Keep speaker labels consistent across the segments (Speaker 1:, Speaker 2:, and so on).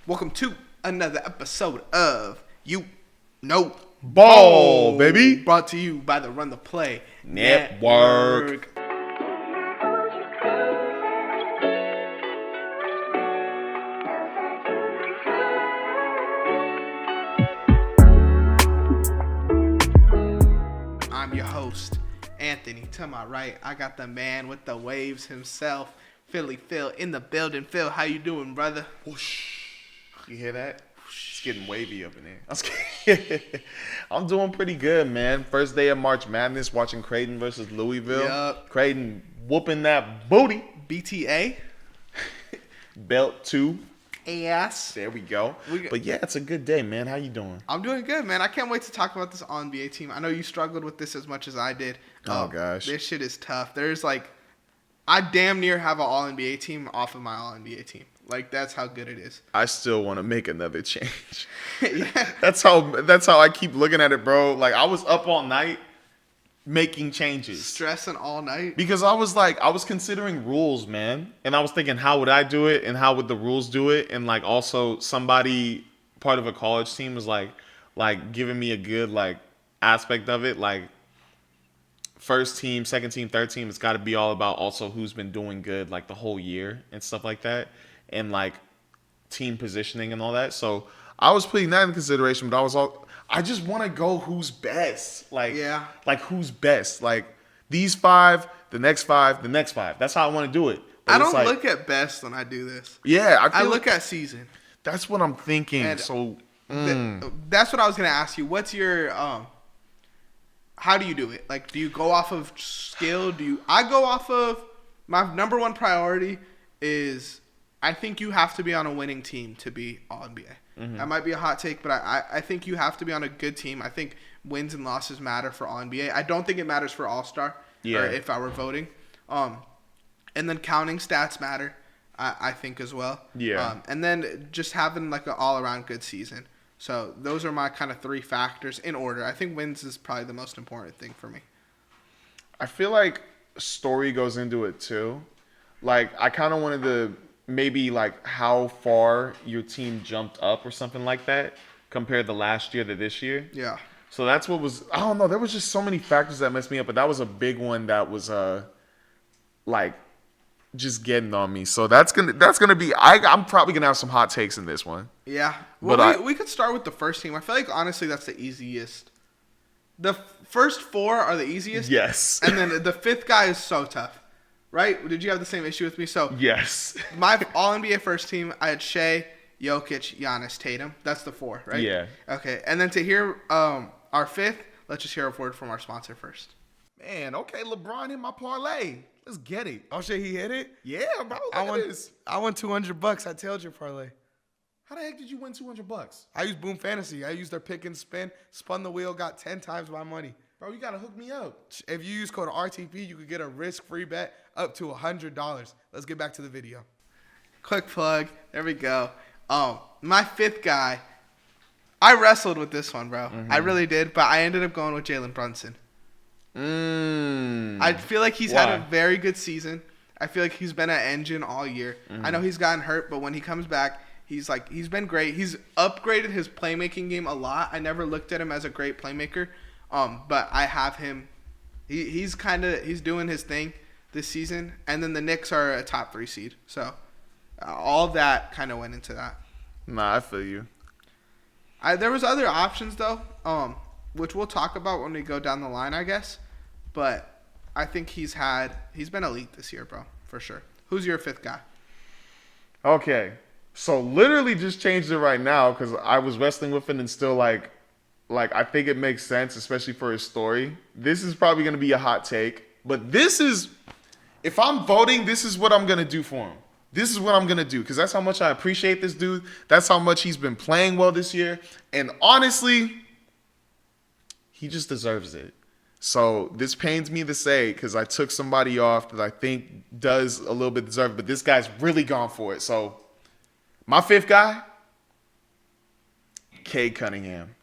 Speaker 1: Welcome to another episode of You Know
Speaker 2: Ball, baby.
Speaker 1: Brought to you by the Run the Play
Speaker 2: Network.
Speaker 1: I'm your host, Anthony. To my right, I got the man with the waves himself, Philly Phil, in the building. Phil, how you doing, brother?
Speaker 2: Whoosh. You hear that? It's getting wavy up in there. I'm doing pretty good, man. First day of March Madness, watching Creighton versus Louisville.
Speaker 1: Yup.
Speaker 2: Creighton whooping that booty.
Speaker 1: BTA.
Speaker 2: Belt 2.
Speaker 1: Ass.
Speaker 2: There we go. But yeah, it's a good day, man. How you doing?
Speaker 1: I'm doing good, man. I can't wait to talk about this All-NBA team. I know you struggled with this as much as I did.
Speaker 2: Oh, gosh.
Speaker 1: This shit is tough. I damn near have an All-NBA team off of my All-NBA team. That's how good it is.
Speaker 2: I still want to make another change.
Speaker 1: Yeah.
Speaker 2: That's how I keep looking at it, bro. I was up all night making changes.
Speaker 1: Stressing all night.
Speaker 2: Because I was considering rules, man. And I was thinking, how would I do it? And how would the rules do it? And also somebody, part of a college team was giving me a good aspect of it. First team, second team, third team, it's got to be all about also who's been doing good the whole year and stuff like that. And team positioning and all that. So I was putting that in consideration, but I just want to go who's best. Who's best. These five, the next five, the next five. That's how I want to do it. But
Speaker 1: I don't look at best when I do this.
Speaker 2: Yeah.
Speaker 1: I look at season.
Speaker 2: That's what I'm thinking.
Speaker 1: And
Speaker 2: so
Speaker 1: that's what I was going to ask you. What's your how do you do it? Do you go off of skill? I go off of my number one priority is I think you have to be on a winning team to be All-NBA. Mm-hmm. That might be a hot take, but I think you have to be on a good team. I think wins and losses matter for All-NBA. I don't think it matters for All-Star, or if I were voting. And then counting stats matter, I think, as well.
Speaker 2: Yeah.
Speaker 1: And then just having an all-around good season. So those are my kind of three factors in order. I think wins is probably the most important thing for me.
Speaker 2: I feel like story goes into it, too. I kind of wanted to maybe how far your team jumped up or something like that compared to last year to this year.
Speaker 1: Yeah.
Speaker 2: So that's what was, I don't know, there was just so many factors that messed me up, but that was a big one that was just getting on me. So that's gonna be, I'm probably gonna have some hot takes in this one.
Speaker 1: Yeah. Well, we could start with the first team. I feel honestly that's the easiest. The first four are the easiest.
Speaker 2: Yes.
Speaker 1: And then the fifth guy is so tough. Right? Did you have the same issue with me? So
Speaker 2: yes.
Speaker 1: My All-NBA first team, I had Shai, Jokić, Giannis, Tatum. That's the four, right?
Speaker 2: Yeah.
Speaker 1: Okay. And then to hear our fifth, let's just hear a word from our sponsor first.
Speaker 2: Man, okay, LeBron hit my parlay. Let's get it.
Speaker 1: Oh shit, he hit it?
Speaker 2: Yeah, bro. Look at this.
Speaker 1: I won $200. I tailed your parlay.
Speaker 2: How the heck did you win $200?
Speaker 1: I used Boom Fantasy. I used their pick and spin, spun the wheel, got 10 times my money.
Speaker 2: Bro, you gotta hook me up.
Speaker 1: If you use code RTP, you could get a risk-free bet up to $100. Let's get back to the video. Quick plug. There we go. My fifth guy, I wrestled with this one, bro. Mm-hmm. I really did, but I ended up going with Jalen Brunson. I feel like he's had a very good season. I feel like he's been an engine all year. Mm-hmm. I know he's gotten hurt, but when he comes back, he's been great. He's upgraded his playmaking game a lot. I never looked at him as a great playmaker. But I have him. He's doing his thing this season, and then the Knicks are a top 3 seed. So all that kind of went into that.
Speaker 2: Nah, I feel you.
Speaker 1: There was other options though, which we'll talk about when we go down the line, I guess. But I think he's been elite this year, bro, for sure. Who's your fifth guy?
Speaker 2: Okay, so literally just changed it right now because I was wrestling with it and still I think it makes sense, especially for his story. This is probably going to be a hot take, but if I'm voting, this is what I'm going to do for him. This is what I'm going to do because that's how much I appreciate this dude. That's how much he's been playing well this year. And honestly, he just deserves it. So this pains me to say because I took somebody off that I think does a little bit deserve it, but this guy's really gone for it. So my fifth guy, Cade Cunningham.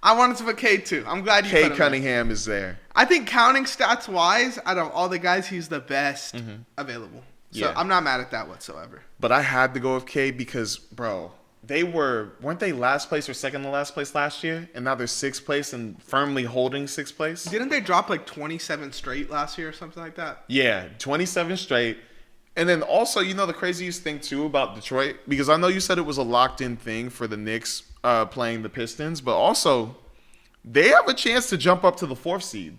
Speaker 1: I wanted to put Cade too. I'm glad you put him
Speaker 2: Cade Cunningham is there.
Speaker 1: I think counting stats wise, out of all the guys, he's the best available. So
Speaker 2: Yeah.
Speaker 1: I'm not mad at that whatsoever.
Speaker 2: But I had to go with Cade because, bro, weren't they last place or second to last place last year? And now they're sixth place and firmly holding sixth place.
Speaker 1: Didn't they drop like 27 straight last year or something like that?
Speaker 2: Yeah, 27 straight. And then also, the craziest thing too about Detroit, because I know you said it was a locked in thing for the Knicks playing the Pistons, but also they have a chance to jump up to the 4th seed.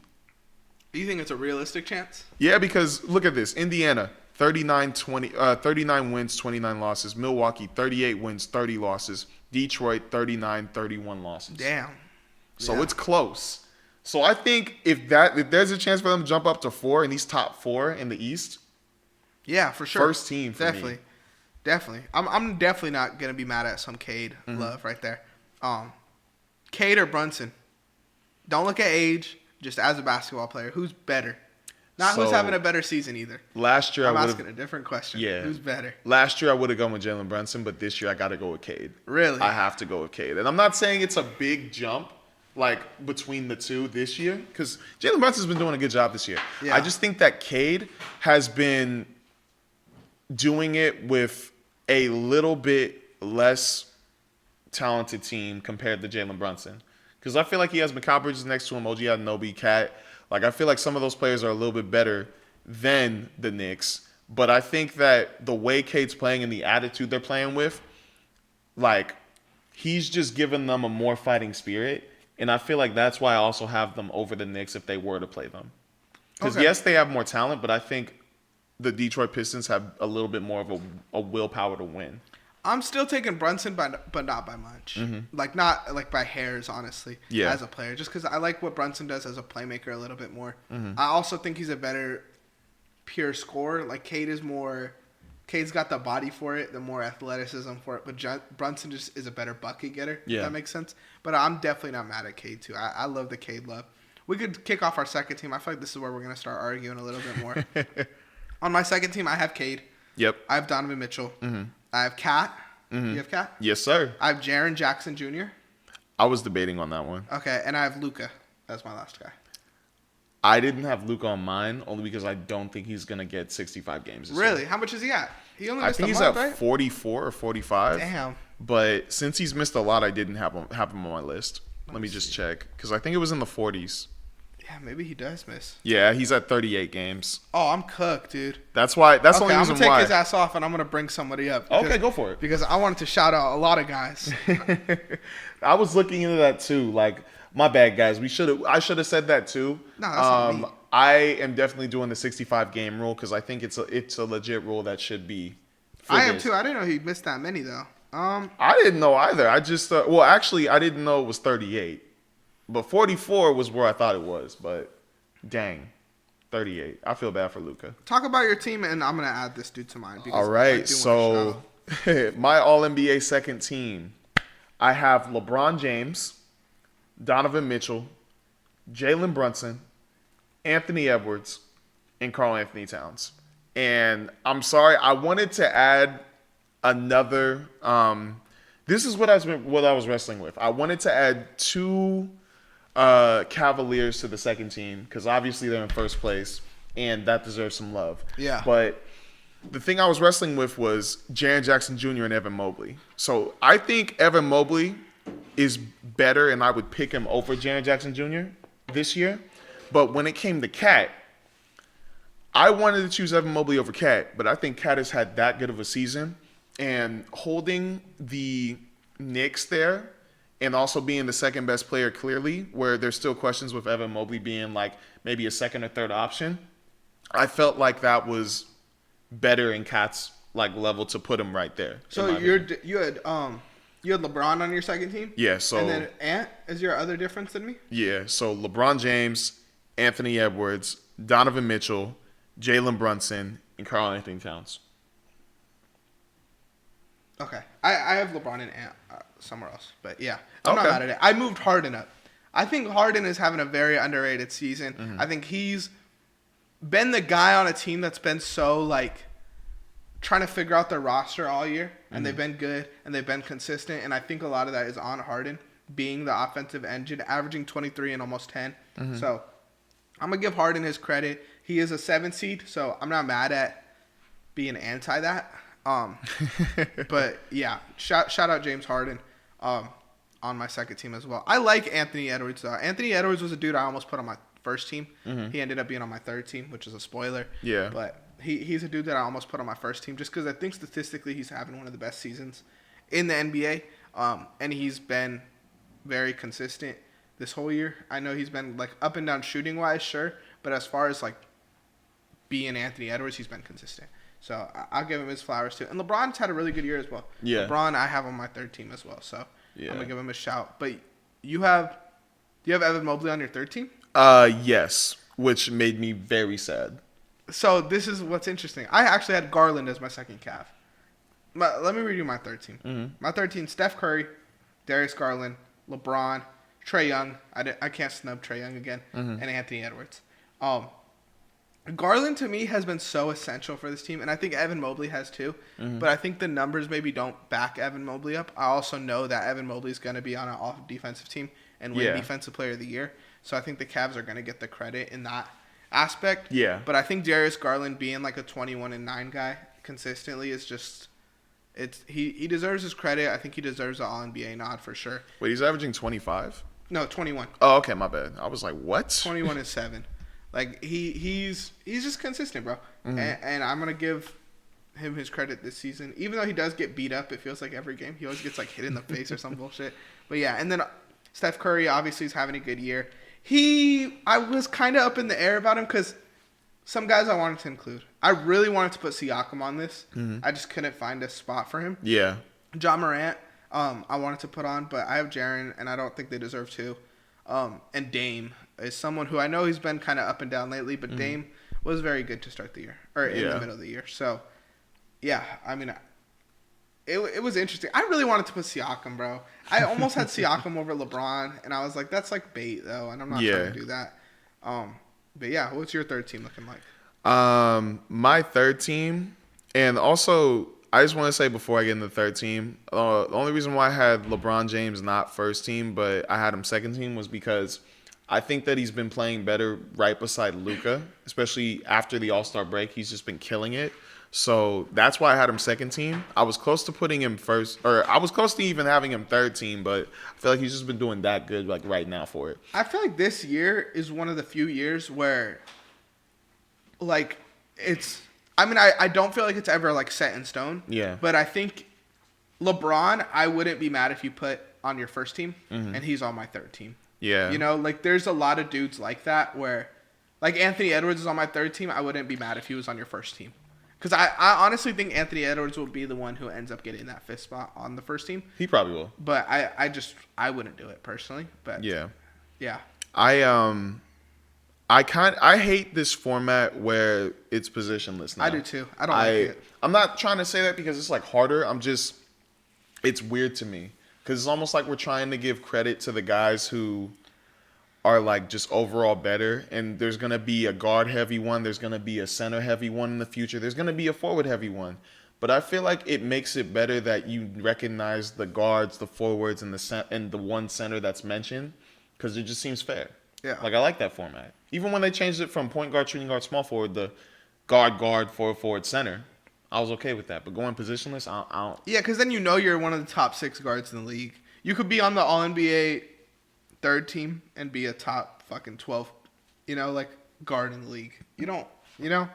Speaker 1: Do you think it's a realistic chance?
Speaker 2: Yeah, because look at this. Indiana, 39 wins, 29 losses. Milwaukee, 38 wins, 30 losses. Detroit, 39, 31 losses.
Speaker 1: Damn.
Speaker 2: So it's close. So I think if there's a chance for them to jump up to 4 in these top 4 in the East.
Speaker 1: Yeah, for sure.
Speaker 2: First team for me.
Speaker 1: Definitely. I'm definitely not going to be mad at some Cade love right there. Cade or Brunson? Don't look at age, just as a basketball player. Who's better? Not who's having a better season either.
Speaker 2: Last year
Speaker 1: I'm asking a different question.
Speaker 2: Yeah.
Speaker 1: Who's better?
Speaker 2: Last year I would have gone with Jalen Brunson, but this year I got to go with Cade.
Speaker 1: Really?
Speaker 2: I have to go with Cade. And I'm not saying it's a big jump like between the two this year, because Jalen Brunson's been doing a good job this year. Yeah. I just think that Cade has been doing it with a little bit less talented team compared to Jalen Brunson. Because I feel like he has Mikal Bridges next to him, OG Anunoby, Cat. Like, I feel like some of those players are a little bit better than the Knicks. But I think that the way Cade's playing and the attitude they're playing with, like, he's just given them a more fighting spirit. And I feel like that's why I also have them over the Knicks if they were to play them. Because, yes, they have more talent, but I think the Detroit Pistons have a little bit more of a willpower to win.
Speaker 1: I'm still taking Brunson, but not by much. Like, not like by hairs, honestly, as a player. Just because I like what Brunson does as a playmaker a little bit more. I also think he's a better pure scorer. Like, Cade's got the body for it, the more athleticism for it. But Brunson just is a better bucket getter, if that makes sense. But I'm definitely not mad at Cade, too. I love the Cade love. We could kick off our second team. I feel like this is where we're going to start arguing a little bit more. On my second team, I have Cade.
Speaker 2: Yep.
Speaker 1: I have Donovan Mitchell. I have Cat. You have Cat?
Speaker 2: Yes, sir.
Speaker 1: I have Jaren Jackson Jr.
Speaker 2: I was debating on that one.
Speaker 1: Okay, and I have Luka. That's my last guy.
Speaker 2: I didn't have Luka on mine only because I don't think he's going to get 65 games this
Speaker 1: Really?
Speaker 2: year.
Speaker 1: How much is he at? He only
Speaker 2: I
Speaker 1: missed
Speaker 2: think
Speaker 1: a
Speaker 2: he's
Speaker 1: month,
Speaker 2: at
Speaker 1: right?
Speaker 2: 44 or 45.
Speaker 1: Damn.
Speaker 2: But since he's missed a lot, I didn't have him on my list. Let me just check. Because I think it was in the 40s.
Speaker 1: Yeah, maybe he does miss.
Speaker 2: Yeah, he's at 38 games.
Speaker 1: Oh, I'm cooked, dude.
Speaker 2: That's the only reason why.
Speaker 1: I'm going to take his ass off, and I'm going to bring somebody up.
Speaker 2: Okay, go for it.
Speaker 1: Because I wanted to shout out a lot of guys.
Speaker 2: I was looking into that, too. Like, my bad, guys. I should have said that, too.
Speaker 1: No, that's not me.
Speaker 2: I am definitely doing the 65-game rule because I think it's a legit rule that should be.
Speaker 1: I am, too. I didn't know he missed that many, though.
Speaker 2: I didn't know either. I just actually, I didn't know it was 38. But 44 was where I thought it was. But dang, 38. I feel bad for Luka.
Speaker 1: Talk about your team, and I'm going to add this dude to mine.
Speaker 2: All right, so my All-NBA second team, I have LeBron James, Donovan Mitchell, Jalen Brunson, Anthony Edwards, and Karl Anthony Towns. And I'm sorry, I wanted to add another. This is what I was wrestling with. I wanted to add two Cavaliers to the second team because obviously they're in first place and that deserves some love.
Speaker 1: Yeah.
Speaker 2: But the thing I was wrestling with was Jaren Jackson Jr. and Evan Mobley. So I think Evan Mobley is better and I would pick him over Jaren Jackson Jr. this year. But when it came to Cat, I wanted to choose Evan Mobley over Cat, but I think Cat has had that good of a season. And holding the Knicks there and also being the second best player clearly, where there's still questions with Evan Mobley being like maybe a second or third option, I felt like that was better in Cat's like level to put him right there.
Speaker 1: So you had LeBron on your second team?
Speaker 2: Yeah. So
Speaker 1: and then Ant is your other difference than me?
Speaker 2: Yeah. So LeBron James, Anthony Edwards, Donovan Mitchell, Jalen Brunson, and Karl Anthony Towns.
Speaker 1: Okay. I have LeBron and Ant somewhere else. But, yeah. I'm not mad at it. I moved Harden up. I think Harden is having a very underrated season. Mm-hmm. I think he's been the guy on a team that's been so, like, trying to figure out their roster all year. And they've been good. And they've been consistent. And I think a lot of that is on Harden being the offensive engine, averaging 23 and almost 10. Mm-hmm. So, I'm going to give Harden his credit. He is a 7 seed, so I'm not mad at being anti that. But yeah, shout out James Harden. On my second team as well. I like Anthony Edwards though. Anthony Edwards was a dude I almost put on my first team.
Speaker 2: Mm-hmm.
Speaker 1: He ended up being on my third team, which is a spoiler.
Speaker 2: Yeah.
Speaker 1: But he's a dude that I almost put on my first team just because I think statistically he's having one of the best seasons in the NBA. And he's been very consistent this whole year. I know he's been like up and down shooting wise, sure, but as far as like being Anthony Edwards, he's been consistent. So I'll give him his flowers too. And LeBron's had a really good year as well.
Speaker 2: Yeah.
Speaker 1: LeBron I have on my third team as well. So
Speaker 2: yeah.
Speaker 1: I'm gonna give him a shout. But do you have Evan Mobley on your third team?
Speaker 2: Yes, which made me very sad.
Speaker 1: So this is what's interesting. I actually had Garland as my second Cav. Let me read you my third team.
Speaker 2: Mm-hmm.
Speaker 1: My third team: Steph Curry, Darius Garland, LeBron, Trae Young. I can't snub Trae Young again,
Speaker 2: Mm-hmm.
Speaker 1: and Anthony Edwards. Garland to me has been so essential for this team, and I think Evan Mobley has too.
Speaker 2: Mm-hmm.
Speaker 1: But I think the numbers maybe don't back Evan Mobley up. I also know that Evan Mobley is going to be on an off-defensive team and win Defensive Player of the Year. So I think the Cavs are going to get the credit in that aspect.
Speaker 2: Yeah.
Speaker 1: But I think Darius Garland being like a 21-9 guy consistently is just he deserves his credit. I think he deserves an All-NBA nod for sure.
Speaker 2: Wait, he's averaging 25?
Speaker 1: No, 21.
Speaker 2: Oh, okay, my bad. I was like, what?
Speaker 1: 21-7. Like he's just consistent, bro.
Speaker 2: Mm-hmm.
Speaker 1: And I'm gonna give him his credit this season, even though he does get beat up. It feels like every game he always gets like hit in the face or some bullshit. But yeah, and then Steph Curry obviously is having a good year. I was kind of up in the air about him because some guys I wanted to include. I really wanted to put Siakam on this.
Speaker 2: Mm-hmm.
Speaker 1: I just couldn't find a spot for him.
Speaker 2: Yeah.
Speaker 1: John Morant, I wanted to put on, but I have Jaren, and I don't think they deserve to. And Dame is someone who I know he's been kind of up and down lately, but Dame was very good to start the year, or in the middle of the year. So, yeah, I mean, it was interesting. I really wanted to put Siakam, bro. I almost had Siakam over LeBron, and I was like, that's like bait, though, and I'm not trying to do that. But yeah, what's your third team looking like?
Speaker 2: My third team, and also I just want to say before I get into the third team, the only reason why I had LeBron James not first team, but I had him second team was because I think that he's been playing better right beside Luka, especially after the All-Star break. He's just been killing it. So that's why I had him second team. I was close to putting him first, or I was close to even having him third team, but I feel like he's just been doing that good like right now for it.
Speaker 1: I feel like this year is one of the few years where, like, it's. I mean, I don't feel like it's ever like set in stone.
Speaker 2: Yeah.
Speaker 1: But I think LeBron, I wouldn't be mad if you put on your first team, and he's on my third team.
Speaker 2: Yeah.
Speaker 1: You know, like there's a lot of dudes like that where, like Anthony Edwards is on my third team. I wouldn't be mad if he was on your first team. Because I honestly think Anthony Edwards will be the one who ends up getting that fifth spot on the first team.
Speaker 2: He probably will.
Speaker 1: But I wouldn't do it personally. But
Speaker 2: yeah.
Speaker 1: I
Speaker 2: I hate this format where it's positionless now.
Speaker 1: I do too. I don't like it.
Speaker 2: I'm not trying to say that because it's like harder. It's weird to me because it's almost like we're trying to give credit to the guys who are like just overall better, and there's going to be a guard heavy one, there's going to be a center heavy one in the future, there's going to be a forward heavy one. But I feel like it makes it better that you recognize the guards, the forwards, and the one center that's mentioned, because it just seems fair.
Speaker 1: Yeah.
Speaker 2: Like I like that format. Even when they changed it from point guard, shooting guard, small forward, the guard, forward, center, I was okay with that. But going positionless, I don't.
Speaker 1: Yeah, because then you know you're one of the top 6 guards in the league. You could be on the All-NBA third team and be a top fucking 12, like guard in the league. I don't know.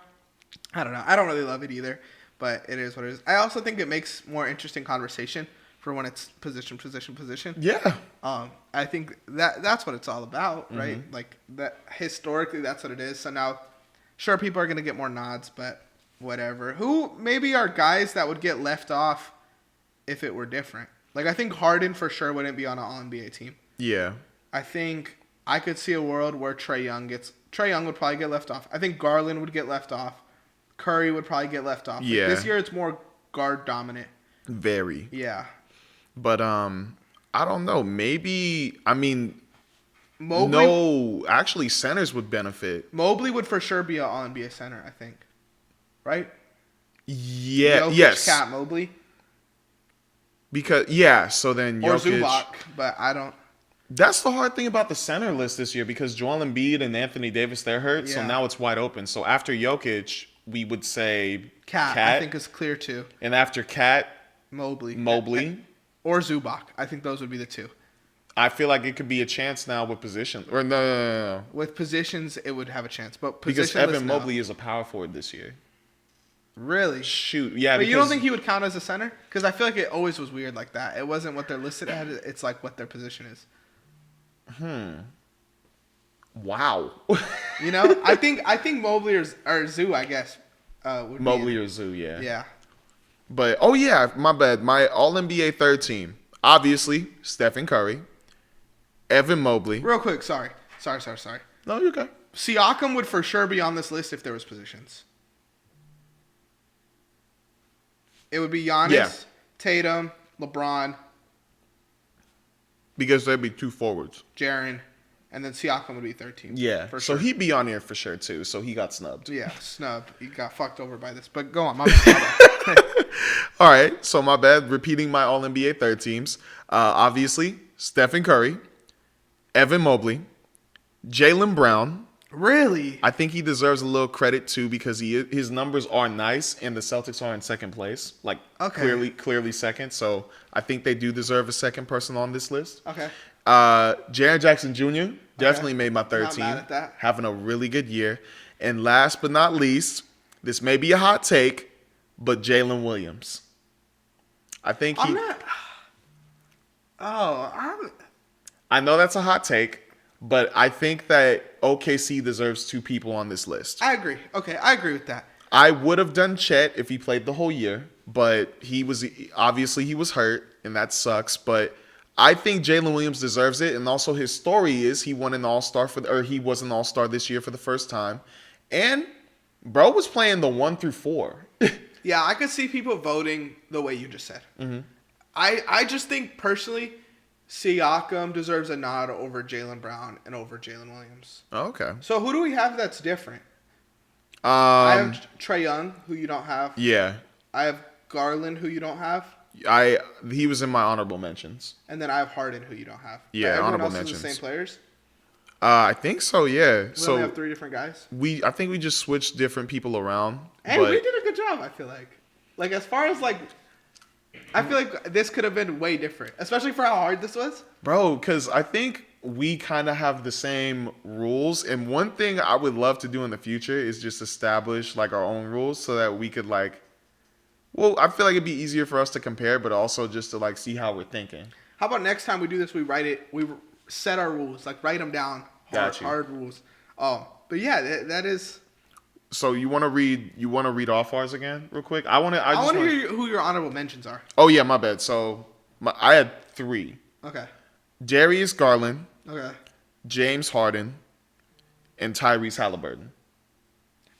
Speaker 1: I don't really love it either, but it is what it is. I also think it makes more interesting conversation for when it's position.
Speaker 2: Yeah.
Speaker 1: I think that's what it's all about, right? Mm-hmm. Like that historically, that's what it is. So now, sure, people are gonna get more nods, but whatever. Who maybe are guys that would get left off if it were different? Like I think Harden for sure wouldn't be on an All-NBA team.
Speaker 2: Yeah.
Speaker 1: I think I could see a world where Trae Young would probably get left off. I think Garland would get left off. Curry would probably get left off.
Speaker 2: Yeah.
Speaker 1: Like this year it's more guard dominant.
Speaker 2: Very.
Speaker 1: Yeah.
Speaker 2: But I don't know. Maybe Mobley, no, actually centers would benefit.
Speaker 1: Mobley would for sure be an All-NBA center, I think. Right?
Speaker 2: Yeah.
Speaker 1: Jokić,
Speaker 2: yes.
Speaker 1: Cat Mobley.
Speaker 2: Because so then Jokić.
Speaker 1: Or Zubac, but I don't.
Speaker 2: That's the hard thing about the center list this year because Joel Embiid and Anthony Davis, they're hurt, so now it's wide open. So after Jokić, we would say
Speaker 1: Cat, I think, is clear too.
Speaker 2: And after Cat,
Speaker 1: Mobley. Or Zubac. I think those would be the two.
Speaker 2: I feel like it could be a chance now with position. Or no.
Speaker 1: With positions, it would have a chance. But
Speaker 2: because Evan Mobley is a power forward this year.
Speaker 1: Really?
Speaker 2: Shoot. Yeah.
Speaker 1: But you don't think he would count as a center? Because I feel like it always was weird like that. It wasn't what they're listed at. It's like what their position is.
Speaker 2: Wow.
Speaker 1: You know, I think Mobley or Zoo, I guess. Would
Speaker 2: Mobley or Zoo, yeah.
Speaker 1: Yeah.
Speaker 2: But, oh yeah, my bad. My All-NBA third team. Obviously, Stephen Curry, Evan Mobley.
Speaker 1: Real quick, sorry.
Speaker 2: No, you're okay.
Speaker 1: Siakam would for sure be on this list if there was positions. It would be Giannis, Tatum, LeBron.
Speaker 2: Because there'd be two forwards.
Speaker 1: Jaren, and then Siakam would be 13.
Speaker 2: Yeah,
Speaker 1: for
Speaker 2: so
Speaker 1: sure.
Speaker 2: he'd be on here for sure too. So he got snubbed.
Speaker 1: Yeah, snubbed. He got fucked over by this. But go on, my bad.
Speaker 2: All right, so my bad. Repeating my All-NBA third teams. Obviously, Stephen Curry, Evan Mobley, Jaylen Brown.
Speaker 1: Really?
Speaker 2: I think he deserves a little credit too because his numbers are nice and the Celtics are in second place, like clearly second. So I think they do deserve a second person on this list.
Speaker 1: Okay.
Speaker 2: Jaren Jackson Jr. definitely made my third
Speaker 1: Not
Speaker 2: team,
Speaker 1: mad at that.
Speaker 2: having a really good year. And last but not least, this may be a hot take, but Jalen Williams. I think
Speaker 1: I'm not. Oh,
Speaker 2: I know that's a hot take, but I think that OKC deserves two people on this list.
Speaker 1: I agree. Okay, I agree with that.
Speaker 2: I would have done Chet if he played the whole year, but he was hurt, and that sucks. But I think Jalen Williams deserves it, and also his story is he won an All-Star he was an All-Star this year for the first time, and bro was playing the 1 through 4.
Speaker 1: Yeah, I could see people voting the way you just said. Mm-hmm. I just think personally, Siakam deserves a nod over Jaylen Brown and over Jalen Williams.
Speaker 2: Oh, okay.
Speaker 1: So who do we have that's different? I have Trae Young, who you don't have.
Speaker 2: Yeah.
Speaker 1: I have Garland, who you don't have.
Speaker 2: He was in my honorable mentions.
Speaker 1: And then I have Harden, who you don't have.
Speaker 2: Yeah, honorable
Speaker 1: else
Speaker 2: mentions.
Speaker 1: Is the same players?
Speaker 2: I think so. Yeah.
Speaker 1: We only have 3 different guys.
Speaker 2: I think we just switched different people around.
Speaker 1: And we did a good job. I feel like as far as I feel like this could have been way different, especially for how hard this was.
Speaker 2: Bro, because I think we kind of have the same rules. And one thing I would love to do in the future is just establish our own rules so that we could I feel like it'd be easier for us to compare, but also just to see how we're thinking.
Speaker 1: How about next time we do this, we set our rules, write them down, hard rules. But yeah, that is.
Speaker 2: So you want to read off ours again real quick? I want to
Speaker 1: hear who your honorable mentions are.
Speaker 2: Oh yeah, my bad. So I had 3.
Speaker 1: Okay.
Speaker 2: Darius Garland.
Speaker 1: Okay.
Speaker 2: James Harden, and Tyrese Halliburton.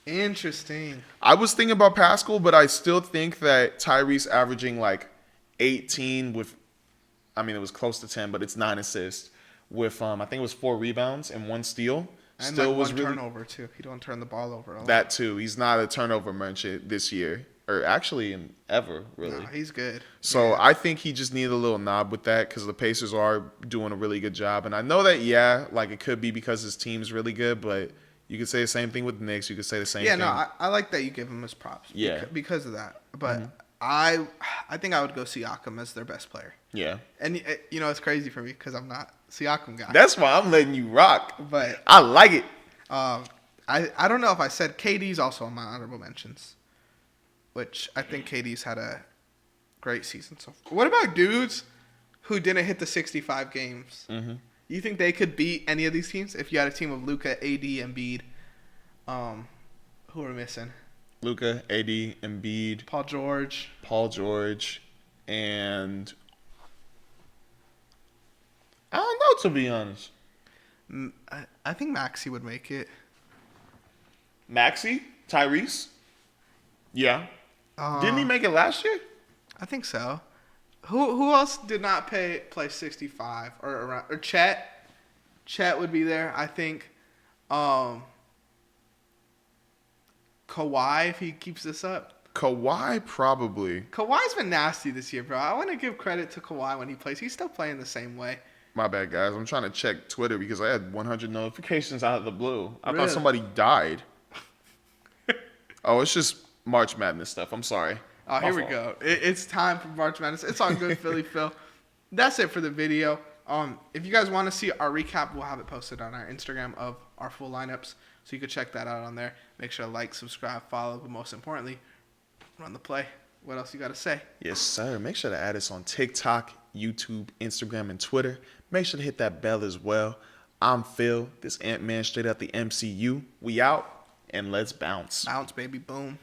Speaker 1: Interesting.
Speaker 2: I was thinking about Pascal, but I still think that Tyrese averaging 18 with, it was close to 10, but it's 9 assists with I think it was 4 rebounds and 1 steal.
Speaker 1: And
Speaker 2: still was
Speaker 1: one
Speaker 2: really,
Speaker 1: turnover too. He don't turn the ball over a lot.
Speaker 2: That too. He's not a turnover merchant this year, or actually ever really.
Speaker 1: No, he's good.
Speaker 2: So
Speaker 1: yeah.
Speaker 2: I think he just needed a little nod with that because the Pacers are doing a really good job, and I know that it could be because his team's really good, but you could say the same thing with the Knicks. You could say the same thing.
Speaker 1: Yeah, no, I like that you give him his props.
Speaker 2: Yeah,
Speaker 1: because of that. But I think I would go Siakam as their best player.
Speaker 2: Yeah.
Speaker 1: And it's crazy for me because I'm not Siakam guy.
Speaker 2: That's why I'm letting you rock.
Speaker 1: But
Speaker 2: I like it.
Speaker 1: I don't know if I said KD's also on my honorable mentions, which I think KD's had a great season. So what about dudes who didn't hit the 65 games? Mm-hmm. You think they could beat any of these teams if you had a team of Luka, AD, Embiid? Who are we missing?
Speaker 2: Luka, AD, Embiid,
Speaker 1: Paul George,
Speaker 2: and I don't know, to be honest.
Speaker 1: I think Maxey would make it.
Speaker 2: Maxey? Tyrese? Yeah. Didn't he make it last year?
Speaker 1: I think so. Who else did not play 65 or around? Or Chet? Chet would be there, I think. Kawhi, if he keeps this up.
Speaker 2: Kawhi, probably.
Speaker 1: Kawhi's been nasty this year, bro. I want to give credit to Kawhi when he plays. He's still playing the same way.
Speaker 2: My bad, guys. I'm trying to check Twitter because I had 100 notifications out of the blue. I
Speaker 1: Really?
Speaker 2: thought somebody died. Oh, it's just March Madness stuff. I'm sorry.
Speaker 1: Oh,
Speaker 2: My
Speaker 1: here we
Speaker 2: fault.
Speaker 1: go. It's time for March Madness. It's all good, Philly Phil. That's it for the video. If you guys want to see our recap, we'll have it posted on our Instagram of our full lineups, so you can check that out on there. Make sure to like, subscribe, follow, but most importantly, run the play. What else you got to say?
Speaker 2: Yes, sir. Make sure to add us on TikTok, YouTube, Instagram, and Twitter. Make sure to hit that bell as well. I'm Phil. This Ant-Man straight out the MCU. We out, and let's bounce.
Speaker 1: Bounce, baby, boom.